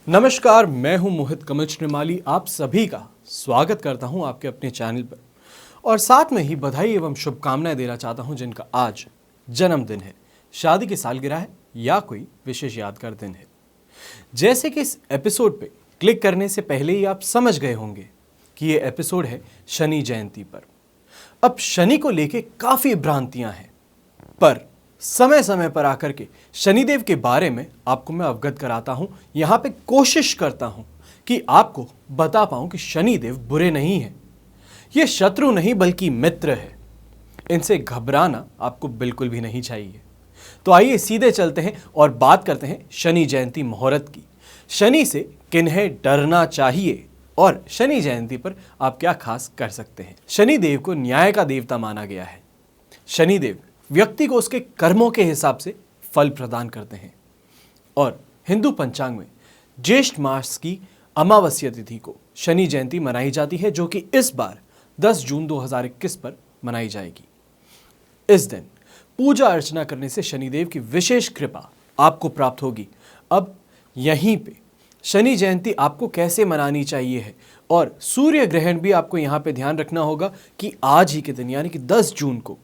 नमस्कार, मैं हूं मोहित कमल श्रीमाली। आप सभी का स्वागत करता हूं आपके अपने चैनल पर और साथ में ही बधाई एवं शुभकामनाएं देना चाहता हूं जिनका आज जन्मदिन है, शादी की सालगिरह है या कोई विशेष यादगार दिन है। जैसे कि इस एपिसोड पे क्लिक करने से पहले ही आप समझ गए होंगे कि ये एपिसोड है शनि जयंती पर। अब शनि को लेके काफ़ी भ्रांतियां हैं, पर समय समय पर आकर के शनिदेव के बारे में आपको मैं अवगत कराता हूं। यहां पे कोशिश करता हूं कि आपको बता पाऊं कि शनिदेव बुरे नहीं हैं, ये शत्रु नहीं बल्कि मित्र है। इनसे घबराना आपको बिल्कुल भी नहीं चाहिए। तो आइए सीधे चलते हैं और बात करते हैं शनि जयंती मुहूर्त की। शनि से किन्हें डरना चाहिए और शनि जयंती पर आप क्या खास कर सकते हैं। शनिदेव को न्याय का देवता माना गया है। शनिदेव व्यक्ति को उसके कर्मों के हिसाब से फल प्रदान करते हैं और हिंदू पंचांग में ज्येष्ठ मास की अमावस्या तिथि को शनि जयंती मनाई जाती है, जो कि इस बार 10 जून 2021 पर मनाई जाएगी। इस दिन पूजा अर्चना करने से शनिदेव की विशेष कृपा आपको प्राप्त होगी। अब यहीं पे शनि जयंती आपको कैसे मनानी चाहिए है और सूर्य ग्रहण भी आपको यहाँ पे ध्यान रखना होगा कि आज ही के दिन यानी कि 10 जून को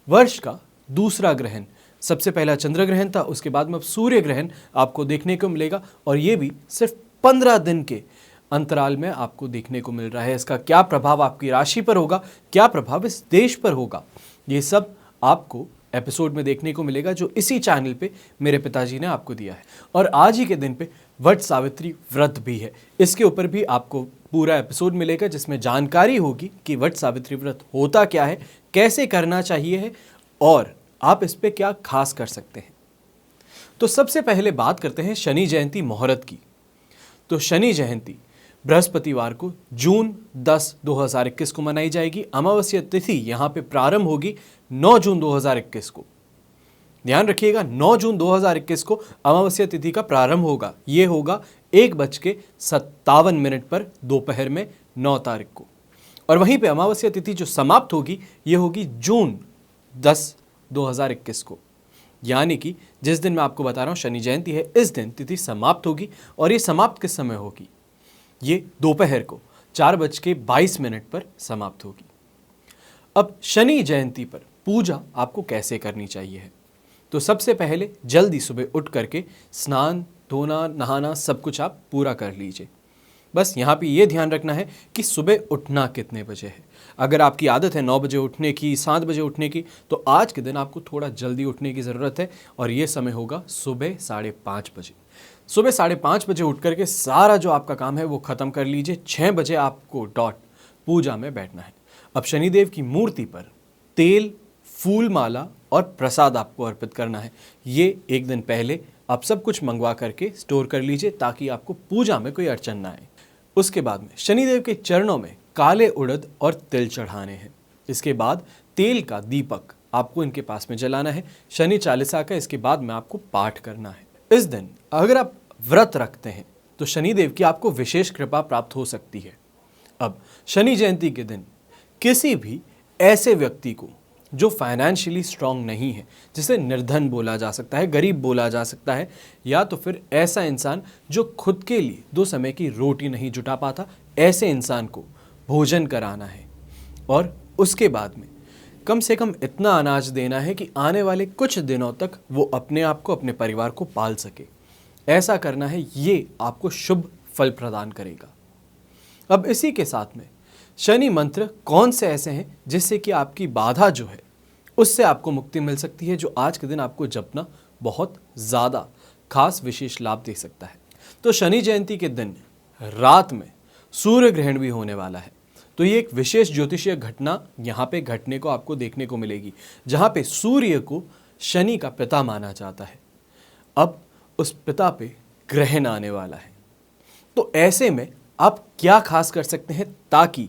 वर्ष का दूसरा ग्रहण, सबसे पहला चंद्र ग्रहण था, उसके बाद में अब सूर्य ग्रहण आपको देखने को मिलेगा और ये भी सिर्फ 15 दिन के अंतराल में आपको देखने को मिल रहा है। इसका क्या प्रभाव आपकी राशि पर होगा, क्या प्रभाव इस देश पर होगा, ये सब आपको एपिसोड में देखने को मिलेगा जो इसी चैनल पे मेरे पिताजी ने आपको दिया है। और आज ही के दिन पे वट सावित्री व्रत भी है, इसके ऊपर भी आपको पूरा एपिसोड मिलेगा जिसमें जानकारी होगी कि वट सावित्री व्रत होता क्या है, कैसे करना चाहिए है और आप इस पे क्या खास कर सकते हैं। तो सबसे पहले बात करते हैं शनि जयंती मुहूर्त की। तो शनि जयंती बृहस्पतिवार को जून 10, 2021 को मनाई जाएगी। अमावस्या तिथि यहाँ पे प्रारंभ होगी 9 जून 2021 को। ध्यान रखिएगा, 9 जून 2021 को अमावस्या तिथि का प्रारंभ होगा। ये होगा 1:57 पर दोपहर में 9 तारीख को। और वहीं पे अमावस्या तिथि जो समाप्त होगी ये होगी जून 10, 2021 को। यानी कि जिस दिन मैं आपको बता रहा हूँ शनि जयंती है, इस दिन तिथि समाप्त होगी। और ये समाप्त किस समय होगी? ये दोपहर को 4:22 पर समाप्त होगी। अब शनि जयंती पर पूजा आपको कैसे करनी चाहिए है? तो सबसे पहले जल्दी सुबह उठ करके स्नान, धोना, नहाना सब कुछ आप पूरा कर लीजिए। बस यहाँ पे ये ध्यान रखना है कि सुबह उठना कितने बजे है। अगर आपकी आदत है 9 बजे उठने की, 7 बजे उठने की, तो आज के दिन आपको थोड़ा जल्दी उठने की ज़रूरत है और ये समय होगा सुबह 5:30 बजे। सुबह 5:30 बजे उठ करके सारा जो आपका काम है वो ख़त्म कर लीजिए। 6 बजे आपको डॉट पूजा में बैठना है। अब शनिदेव की मूर्ति पर तेल, फूल माला और प्रसाद आपको अर्पित करना है। ये एक दिन पहले आप सब कुछ मंगवा करके स्टोर कर लीजिए ताकि आपको पूजा में कोई अड़चन ना आए। उसके बाद में शनिदेव के चरणों में काले उड़द और तिल चढ़ाने हैं। इसके बाद तेल का दीपक आपको इनके पास में जलाना है। शनि चालीसा का इसके बाद में आपको पाठ करना है। इस दिन अगर आप व्रत रखते हैं तो शनिदेव की आपको विशेष कृपा प्राप्त हो सकती है। अब शनि जयंती के दिन किसी भी ऐसे व्यक्ति को जो फाइनेंशियली स्ट्रांग नहीं है, जिसे निर्धन बोला जा सकता है, गरीब बोला जा सकता है, या तो फिर ऐसा इंसान जो खुद के लिए 2 समय की रोटी नहीं जुटा पाता, ऐसे इंसान को भोजन कराना है। और उसके बाद में कम से कम इतना अनाज देना है कि आने वाले कुछ दिनों तक वो अपने आप को, अपने परिवार को पाल सके। ऐसा करना है, ये आपको शुभ फल प्रदान करेगा। अब इसी के साथ में शनि मंत्र कौन से ऐसे हैं जिससे कि आपकी बाधा जो है उससे आपको मुक्ति मिल सकती है, जो आज के दिन आपको जपना बहुत ज़्यादा खास विशेष लाभ दे सकता है। तो शनि जयंती के दिन रात में सूर्य ग्रहण भी होने वाला है। तो ये एक विशेष ज्योतिषीय घटना यहाँ पे घटने को आपको देखने को मिलेगी, जहाँ पे सूर्य को शनि का पिता माना जाता है। अब उस पिता पे ग्रहण आने वाला है। तो ऐसे में आप क्या खास कर सकते हैं ताकि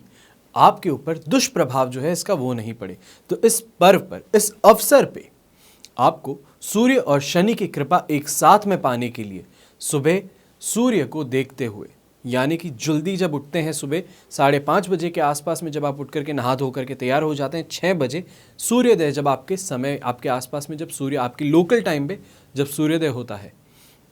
आपके ऊपर दुष्प्रभाव जो है इसका वो नहीं पड़े? तो इस पर्व पर, इस अवसर पे आपको सूर्य और शनि की कृपा एक साथ में पाने के लिए सुबह सूर्य को देखते हुए, यानी कि जल्दी जब उठते हैं सुबह 5:30 बजे के आसपास में, जब आप उठ करके नहा धो करके तैयार हो जाते हैं, 6 बजे सूर्योदय जब आपके समय, आपके आसपास में जब सूर्य आपकी लोकल टाइम पे जब सूर्योदय होता है,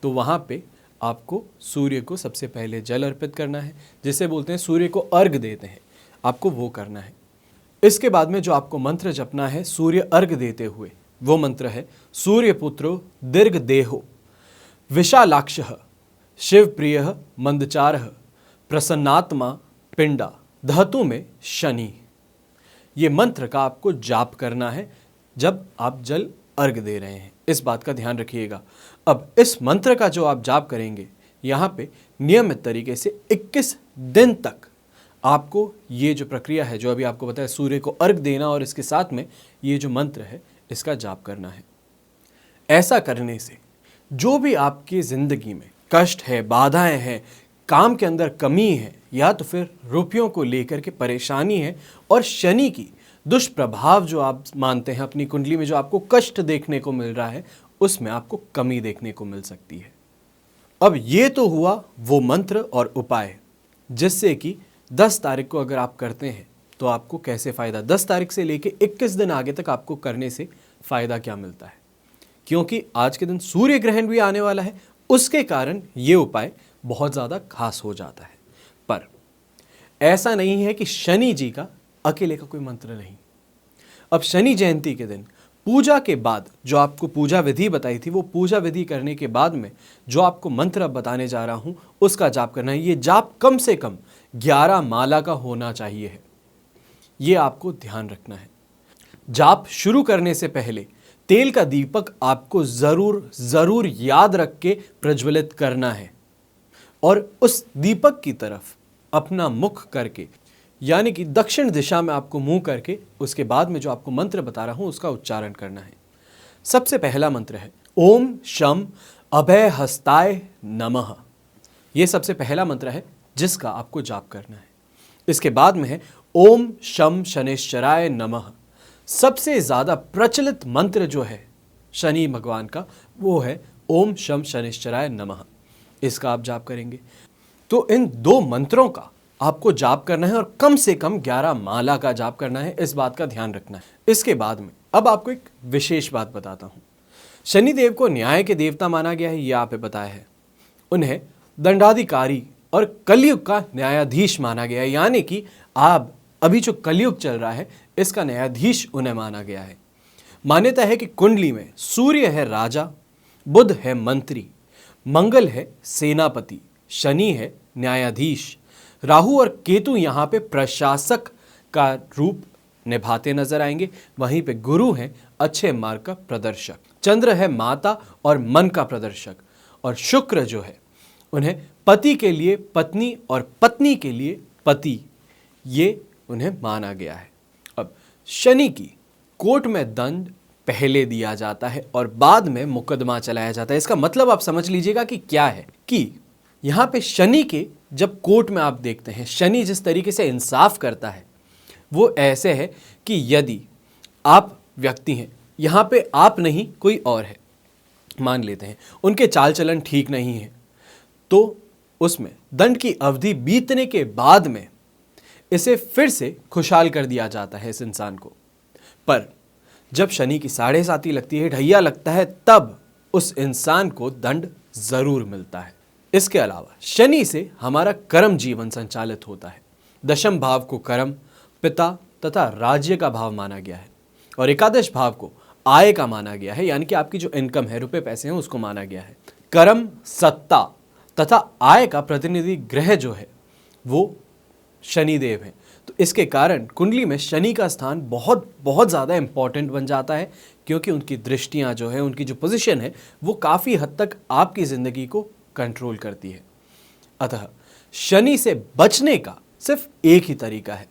तो वहाँ पे आपको सूर्य को सबसे पहले जल अर्पित करना है, जिसे बोलते हैं सूर्य को अर्घ देते हैं, आपको वो करना है। इसके बाद में जो आपको मंत्र जपना है सूर्य अर्घ देते हुए, वो मंत्र है सूर्यपुत्रो दीर्घ देहो विशालाक्षः शिव प्रिय मंदचारः प्रसन्नात्मा पिंडा धातु में शनि। ये मंत्र का आपको जाप करना है जब आप जल अर्घ दे रहे हैं, इस बात का ध्यान रखिएगा। अब इस मंत्र का जो आप जाप करेंगे, यहाँ पे नियमित तरीके से 21 दिन तक आपको ये जो प्रक्रिया है, जो अभी आपको बताया सूर्य को अर्घ देना और इसके साथ में ये जो मंत्र है इसका जाप करना है। ऐसा करने से जो भी आपकी ज़िंदगी में कष्ट है, बाधाएं हैं, काम के अंदर कमी है, या तो फिर रुपयों को लेकर के परेशानी है, और शनि की दुष्प्रभाव जो आप मानते हैं अपनी कुंडली में, जो आपको कष्ट देखने को मिल रहा है, उसमें आपको कमी देखने को मिल सकती है। अब ये तो हुआ वो मंत्र और उपाय, जिससे कि 10 तारीख को अगर आप करते हैं तो आपको कैसे फ़ायदा, 10 तारीख से लेके 21 दिन आगे तक आपको करने से फ़ायदा क्या मिलता है। क्योंकि आज के दिन सूर्य ग्रहण भी आने वाला है, उसके कारण ये उपाय बहुत ज़्यादा खास हो जाता है। पर ऐसा नहीं है कि शनि जी का अकेले का कोई मंत्र नहीं। अब शनि जयंती के दिन पूजा के बाद जो आपको पूजा विधि बताई थी, वो पूजा विधि करने के बाद में जो आपको मंत्र अब बताने जा रहा हूँ उसका जाप करना है। ये जाप कम से कम 11 माला का होना चाहिए है, ये आपको ध्यान रखना है। जाप शुरू करने से पहले तेल का दीपक आपको ज़रूर याद रख के प्रज्वलित करना है, और उस दीपक की तरफ अपना मुख करके, यानी कि दक्षिण दिशा में आपको मुंह करके, उसके बाद में जो आपको मंत्र बता रहा हूं उसका उच्चारण करना है। सबसे पहला मंत्र है ओम शम अभय हस्ताय नमः। ये सबसे पहला मंत्र है जिसका आपको जाप करना है। इसके बाद में है ओम शम शनेश्चराय नमः। सबसे ज़्यादा प्रचलित मंत्र जो है शनि भगवान का, वो है ओम शम शनेश्चराय नमः। इसका आप जाप करेंगे। तो इन 2 मंत्रों का आपको जाप करना है, और कम से कम 11 माला का जाप करना है, इस बात का ध्यान रखना है। इसके बाद में अब आपको एक विशेष बात बताता हूँ। शनिदेव को न्याय के देवता माना गया है, ये आपने बताया है। उन्हें दंडाधिकारी और कलयुग का न्यायाधीश माना गया है, यानी कि आप अभी जो कलयुग चल रहा है इसका न्यायाधीश उन्हें माना गया है। मान्यता है कि कुंडली में सूर्य है राजा, बुध है मंत्री, मंगल है सेनापति, शनि है न्यायाधीश, राहु और केतु यहाँ पे प्रशासक का रूप निभाते नजर आएंगे। वहीं पे गुरु हैं अच्छे मार्ग का प्रदर्शक, चंद्र है माता और मन का प्रदर्शक, और शुक्र जो है उन्हें पति के लिए पत्नी और पत्नी के लिए पति, ये उन्हें माना गया है। अब शनि की कोर्ट में दंड पहले दिया जाता है और बाद में मुकदमा चलाया जाता है। इसका मतलब आप समझ लीजिएगा कि क्या है, कि यहाँ पे शनि के जब कोर्ट में आप देखते हैं, शनि जिस तरीके से इंसाफ करता है वो ऐसे है कि यदि आप व्यक्ति हैं, यहाँ पे आप नहीं कोई और है, मान लेते हैं उनके चाल चलन ठीक नहीं है, तो उसमें दंड की अवधि बीतने के बाद में इसे फिर से खुशहाल कर दिया जाता है इस इंसान को। पर जब शनि की 7.5 लगती है, ढैया लगता है, तब उस इंसान को दंड जरूर मिलता है। इसके अलावा शनि से हमारा कर्म जीवन संचालित होता है। दशम भाव को कर्म, पिता तथा राज्य का भाव माना गया है, और एकादश भाव को आय का माना गया है, यानी कि आपकी जो इनकम है, रुपए पैसे हैं, उसको माना गया है। कर्म, सत्ता तथा आय का प्रतिनिधि ग्रह जो है वो शनिदेव है। तो इसके कारण कुंडली में शनि का स्थान बहुत बहुत ज़्यादा इंपॉर्टेंट बन जाता है, क्योंकि उनकी दृष्टियां जो है, उनकी जो पोजीशन है, वो काफ़ी हद तक आपकी ज़िंदगी को कंट्रोल करती है। अतः शनि से बचने का सिर्फ एक ही तरीका है,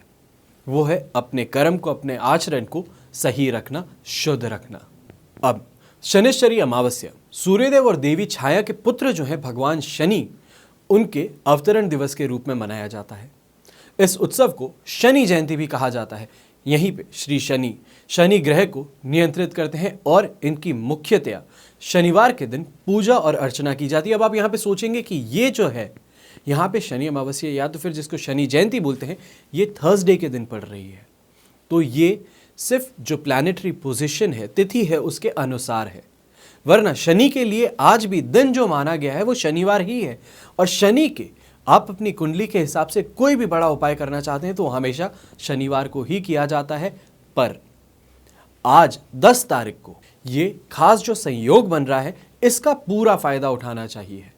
वो है अपने कर्म को, अपने आचरण को सही रखना, शुद्ध रखना। अब शनिश्चरी अमावस्या सूर्यदेव और देवी छाया के पुत्र जो है भगवान शनि, उनके अवतरण दिवस के रूप में मनाया जाता है। इस उत्सव को शनि जयंती भी कहा जाता है। यहीं पे श्री शनि ग्रह को नियंत्रित करते हैं, और इनकी मुख्यतया शनिवार के दिन पूजा और अर्चना की जाती है। अब आप यहाँ पे सोचेंगे कि ये जो है यहाँ पे शनि अमावस्या, या तो फिर जिसको शनि जयंती बोलते हैं, ये थर्सडे के दिन पड़ रही है। तो ये सिर्फ जो प्लैनेटरी पोजीशन है, तिथि है, उसके अनुसार है। वरना शनि के लिए आज भी दिन जो माना गया है वो शनिवार ही है। और शनि के आप अपनी कुंडली के हिसाब से कोई भी बड़ा उपाय करना चाहते हैं तो हमेशा शनिवार को ही किया जाता है। पर आज 10 तारीख को ये खास जो संयोग बन रहा है इसका पूरा फायदा उठाना चाहिए।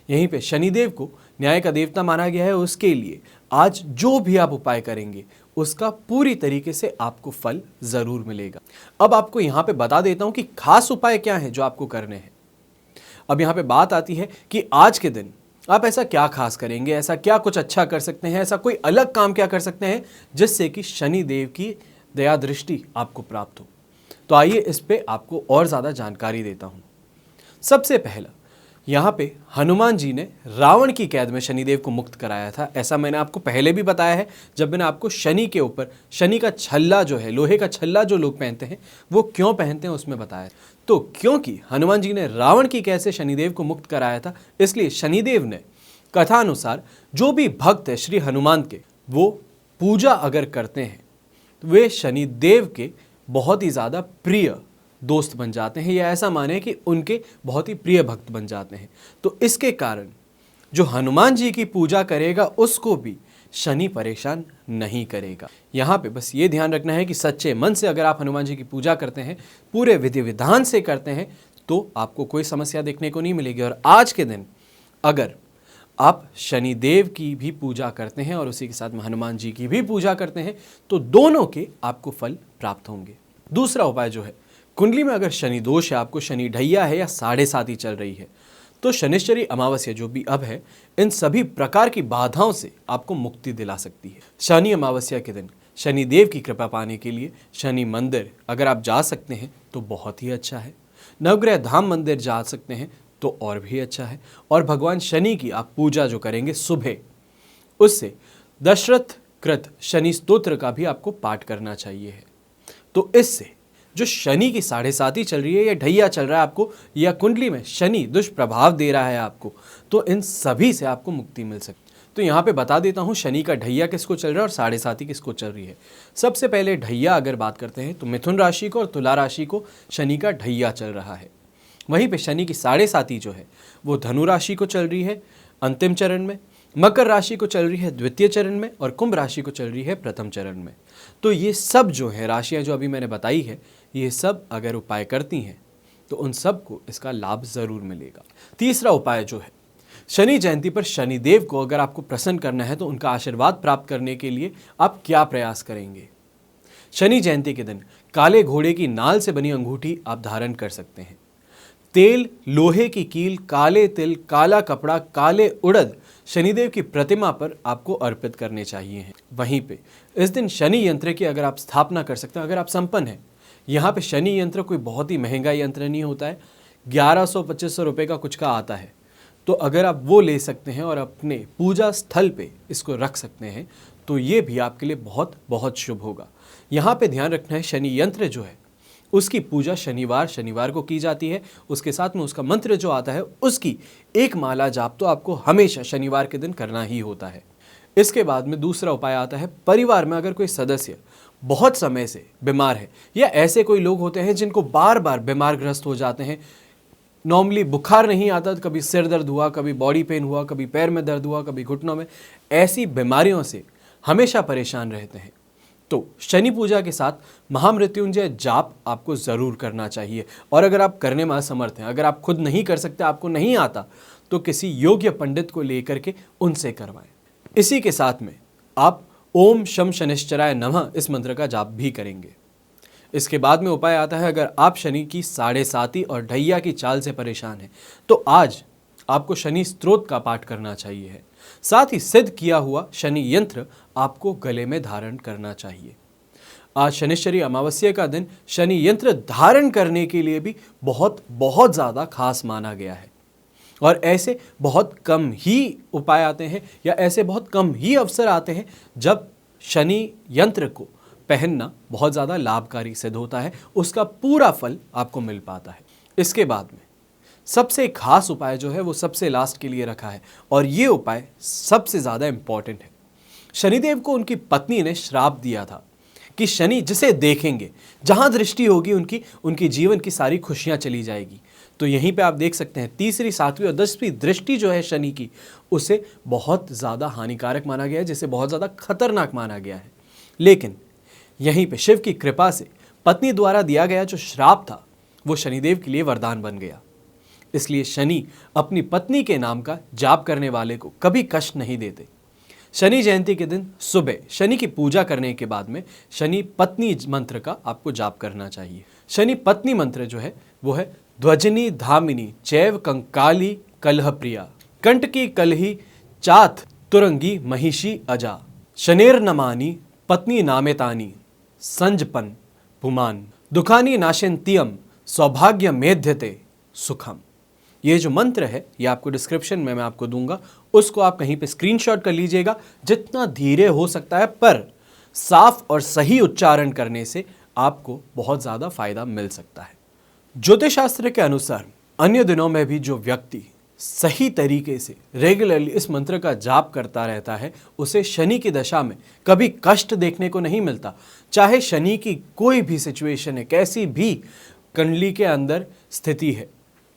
यहीं पे शनिदेव को न्याय का देवता माना गया है, उसके लिए आज जो भी आप उपाय करेंगे उसका पूरी तरीके से आपको फल जरूर मिलेगा। अब आपको यहाँ पे बता देता हूँ कि खास उपाय क्या है जो आपको करने हैं। अब यहाँ पे बात आती है कि आज के दिन आप ऐसा क्या खास करेंगे, ऐसा क्या कुछ अच्छा कर सकते हैं, ऐसा कोई अलग काम क्या कर सकते हैं जिससे कि शनिदेव की दया दृष्टि आपको प्राप्त हो। तो आइए इस पे आपको और ज़्यादा जानकारी देता हूँ। सबसे पहला, यहाँ पे हनुमान जी ने रावण की कैद में शनिदेव को मुक्त कराया था। ऐसा मैंने आपको पहले भी बताया है जब मैंने आपको शनि के ऊपर शनि का छल्ला जो है, लोहे का छल्ला जो लोग पहनते हैं वो क्यों पहनते हैं उसमें बताया। तो क्योंकि हनुमान जी ने रावण की कैद से शनिदेव को मुक्त कराया था, इसलिए शनिदेव ने कथा अनुसार जो भी भक्त है श्री हनुमान के, वो पूजा अगर करते हैं तो वे शनिदेव के बहुत ही ज़्यादा प्रिय दोस्त बन जाते हैं, या ऐसा माने कि उनके बहुत ही प्रिय भक्त बन जाते हैं। तो इसके कारण जो हनुमान जी की पूजा करेगा उसको भी शनि परेशान नहीं करेगा। यहाँ पे बस ये ध्यान रखना है कि सच्चे मन से अगर आप हनुमान जी की पूजा करते हैं, पूरे विधि विधान से करते हैं, तो आपको कोई समस्या देखने को नहीं मिलेगी। और आज के दिन अगर आप शनिदेव की भी पूजा करते हैं और उसी के साथ में हनुमान जी की भी पूजा करते हैं तो दोनों के आपको फल प्राप्त होंगे। दूसरा उपाय जो है, कुंडली में अगर शनि दोष है, आपको शनि ढैया है या 7.5 चल रही है, तो शनिश्चरी अमावस्या जो भी अब है इन सभी प्रकार की बाधाओं से आपको मुक्ति दिला सकती है। शनि अमावस्या के दिन शनिदेव की कृपा पाने के लिए शनि मंदिर अगर आप जा सकते हैं तो बहुत ही अच्छा है। नवग्रह धाम मंदिर जा सकते हैं तो और भी अच्छा है। और भगवान शनि की आप पूजा जो करेंगे सुबह, उससे दशरथ कृत शनि स्तोत्र का भी आपको पाठ करना चाहिए है। तो इससे जो शनि की 7.5 चल रही है या ढैया चल रहा है आपको, या कुंडली में शनि दुष्प्रभाव दे रहा है आपको, तो इन सभी से आपको मुक्ति मिल सकती है। तो यहाँ पे बता देता हूँ शनि का ढैया किसको चल रहा है और 7.5 किसको चल रही है। सबसे पहले ढैया अगर बात करते हैं तो मिथुन राशि को और तुला राशि को शनि का ढैया चल रहा है। वहीं पे शनि की 7.5 जो है वो धनु राशि को चल रही है अंतिम चरण में, मकर राशि को चल रही है द्वितीय चरण में, और कुंभ राशि को चल रही है प्रथम चरण में। तो ये सब जो है राशियां जो अभी मैंने बताई है, ये सब अगर उपाय करती हैं तो उन सब को इसका लाभ जरूर मिलेगा। तीसरा उपाय जो है, शनि जयंती पर शनिदेव को अगर आपको प्रसन्न करना है तो उनका आशीर्वाद प्राप्त करने के लिए आप क्या प्रयास करेंगे। शनि जयंती के दिन काले घोड़े की नाल से बनी अंगूठी आप धारण कर सकते हैं। तेल, लोहे की कील, काले तिल, काला कपड़ा, काले उड़द शनिदेव की प्रतिमा पर आपको अर्पित करने चाहिए हैं। वहीं पे इस दिन शनि यंत्र की अगर आप स्थापना कर सकते हैं, अगर आप संपन्न हैं। यहाँ पे शनि यंत्र कोई बहुत ही महंगा यंत्र नहीं होता है, 1100-2500 रुपये का कुछ का आता है। तो अगर आप वो ले सकते हैं और अपने पूजा स्थल पे इसको रख सकते हैं तो ये भी आपके लिए बहुत बहुत शुभ होगा। यहाँ पे ध्यान रखना है शनि यंत्र जो है उसकी पूजा शनिवार को की जाती है। उसके साथ में उसका मंत्र जो आता है उसकी एक माला जाप तो आपको हमेशा शनिवार के दिन करना ही होता है। इसके बाद में दूसरा उपाय आता है, परिवार में अगर कोई सदस्य बहुत समय से बीमार है या ऐसे कोई लोग होते हैं जिनको बार बार बीमार ग्रस्त हो जाते हैं, नॉर्मली बुखार नहीं आता, कभी सिर दर्द हुआ, कभी बॉडी पेन हुआ, कभी पैर में दर्द हुआ, कभी घुटनों में, ऐसी बीमारियों से हमेशा परेशान रहते हैं, तो शनि पूजा के साथ महामृत्युंजय जाप आपको ज़रूर करना चाहिए। और अगर आप करने में असमर्थ हैं, अगर आप खुद नहीं कर सकते, आपको नहीं आता, तो किसी योग्य पंडित को लेकर के उनसे करवाएं। इसी के साथ में आप ओम शम शनिश्चराय नमः इस मंत्र का जाप भी करेंगे। इसके बाद में उपाय आता है, अगर आप शनि की 7.5 और ढैया की चाल से परेशान हैं तो आज आपको शनि स्तोत्र का पाठ करना चाहिए है। साथ ही सिद्ध किया हुआ शनि यंत्र आपको गले में धारण करना चाहिए। आज शनिश्चरी अमावस्या का दिन शनि यंत्र धारण करने के लिए भी बहुत बहुत ज़्यादा खास माना गया है। और ऐसे बहुत कम ही उपाय आते हैं या ऐसे बहुत कम ही अवसर आते हैं जब शनि यंत्र को पहनना बहुत ज़्यादा लाभकारी सिद्ध होता है, उसका पूरा फल आपको मिल पाता है। इसके बाद में सबसे खास उपाय जो है वो सबसे लास्ट के लिए रखा है और ये उपाय सबसे ज़्यादा इम्पॉर्टेंट है। शनिदेव को उनकी पत्नी ने श्राप दिया था कि शनि जिसे देखेंगे, जहाँ दृष्टि होगी उनकी जीवन की सारी खुशियाँ चली जाएगी। तो यहीं पे आप देख सकते हैं तीसरी, सातवीं और 10वीं दृष्टि जो है शनि की, उसे बहुत ज़्यादा हानिकारक माना गया है, जिसे बहुत ज़्यादा खतरनाक माना गया है। लेकिन यहीं पे शिव की कृपा से पत्नी द्वारा दिया गया जो श्राप था वो शनिदेव के लिए वरदान बन गया। इसलिए शनि अपनी पत्नी के नाम का जाप करने वाले को कभी कष्ट नहीं देते। शनि जयंती के दिन सुबह शनि की पूजा करने के बाद में शनि पत्नी मंत्र का आपको जाप करना चाहिए। शनि पत्नी मंत्र जो है वो है ध्वजनी धामिनी चैव कंकाली कलह प्रिया कंटकी कलही चाथ तुरंगी महिषी अजा शनेर नमानी पत्नी नामेतानी संजपन पुमान दुखानी नाशिन्त्यम सौभाग्य मेध्यते सुखम। ये जो मंत्र है ये आपको डिस्क्रिप्शन में मैं आपको दूंगा, उसको आप कहीं पे स्क्रीनशॉट कर लीजिएगा। जितना धीरे हो सकता है पर साफ और सही उच्चारण करने से आपको बहुत ज़्यादा फायदा मिल सकता है। ज्योतिष शास्त्र के अनुसार अन्य दिनों में भी जो व्यक्ति सही तरीके से रेगुलरली इस मंत्र का जाप करता रहता है उसे शनि की दशा में कभी कष्ट देखने को नहीं मिलता। चाहे शनि की कोई भी सिचुएशन है, कैसी भी कुंडली के अंदर स्थिति है,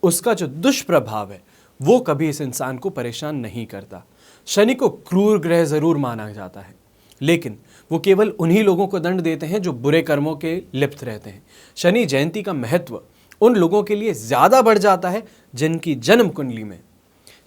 उसका जो दुष्प्रभाव है वो कभी इस इंसान को परेशान नहीं करता। शनि को क्रूर ग्रह जरूर माना जाता है, लेकिन वो केवल उन्हीं लोगों को दंड देते हैं जो बुरे कर्मों के लिप्त रहते हैं। शनि जयंती का महत्व उन लोगों के लिए ज़्यादा बढ़ जाता है जिनकी जन्म कुंडली में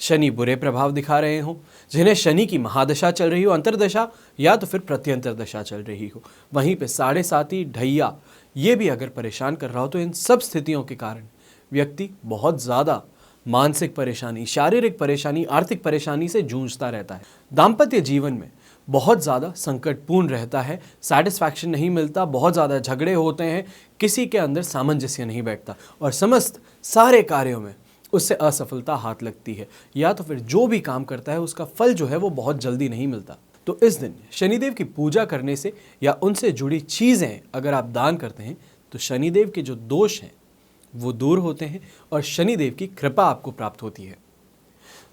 शनि बुरे प्रभाव दिखा रहे हों, जिन्हें शनि की महादशा चल रही हो, अंतर्दशा या तो फिर प्रत्यंतर दशा चल रही हो। वहीं पे साढ़े साती ढैया ये भी अगर परेशान कर रहा हो तो इन सब स्थितियों के कारण व्यक्ति बहुत ज़्यादा मानसिक परेशानी, शारीरिक परेशानी, आर्थिक परेशानी से जूझता रहता है। दाम्पत्य जीवन में बहुत ज़्यादा संकटपूर्ण रहता है, सैटिस्फैक्शन नहीं मिलता, बहुत ज़्यादा झगड़े होते हैं, किसी के अंदर सामंजस्य नहीं बैठता और समस्त सारे कार्यों में उससे असफलता हाथ लगती है, या तो फिर जो भी काम करता है उसका फल जो है वो बहुत जल्दी नहीं मिलता। तो इस दिन शनिदेव की पूजा करने से या उनसे जुड़ी चीज़ें अगर आप दान करते हैं तो शनिदेव के जो दोष हैं वो दूर होते हैं और शनिदेव की कृपा आपको प्राप्त होती है।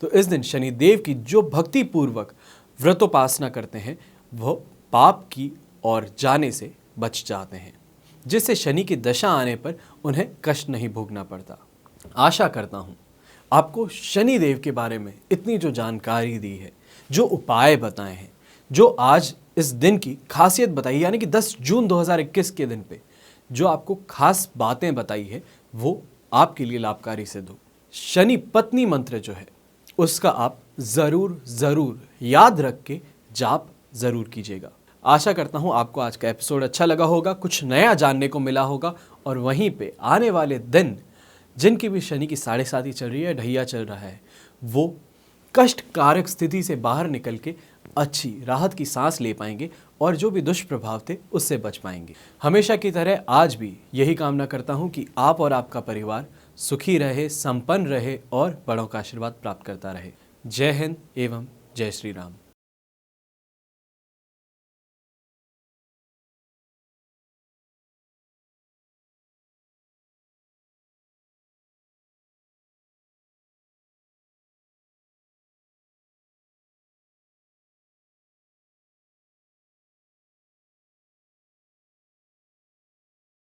तो इस दिन शनिदेव की जो भक्ति पूर्वक व्रतोपासना करते हैं वो पाप की ओर जाने से बच जाते हैं, जिससे शनि की दशा आने पर उन्हें कष्ट नहीं भोगना पड़ता। आशा करता हूँ आपको शनिदेव के बारे में इतनी जो जानकारी दी है, जो उपाय बताए हैं, जो आज इस दिन की खासियत बताई, यानी कि 10 जून 2021 के दिन पे जो आपको खास बातें बताई है वो आपके लिए लाभकारी सिद्ध हो। शनि पत्नी मंत्र जो है उसका आप ज़रूर याद रख के जाप ज़रूर कीजिएगा। आशा करता हूँ आपको आज का एपिसोड अच्छा लगा होगा, कुछ नया जानने को मिला होगा और वहीं पे आने वाले दिन जिनकी भी शनि की साढ़े साती चल रही है, ढैया चल रहा है, वो कष्ट कारक स्थिति से बाहर निकल के अच्छी राहत की सांस ले पाएंगे और जो भी दुष्प्रभाव थे उससे बच पाएंगे। हमेशा की तरह आज भी यही कामना करता हूँ कि आप और आपका परिवार सुखी रहे, संपन्न रहे और बड़ों का आशीर्वाद प्राप्त करता रहे। जय हिंद एवं जय श्री राम।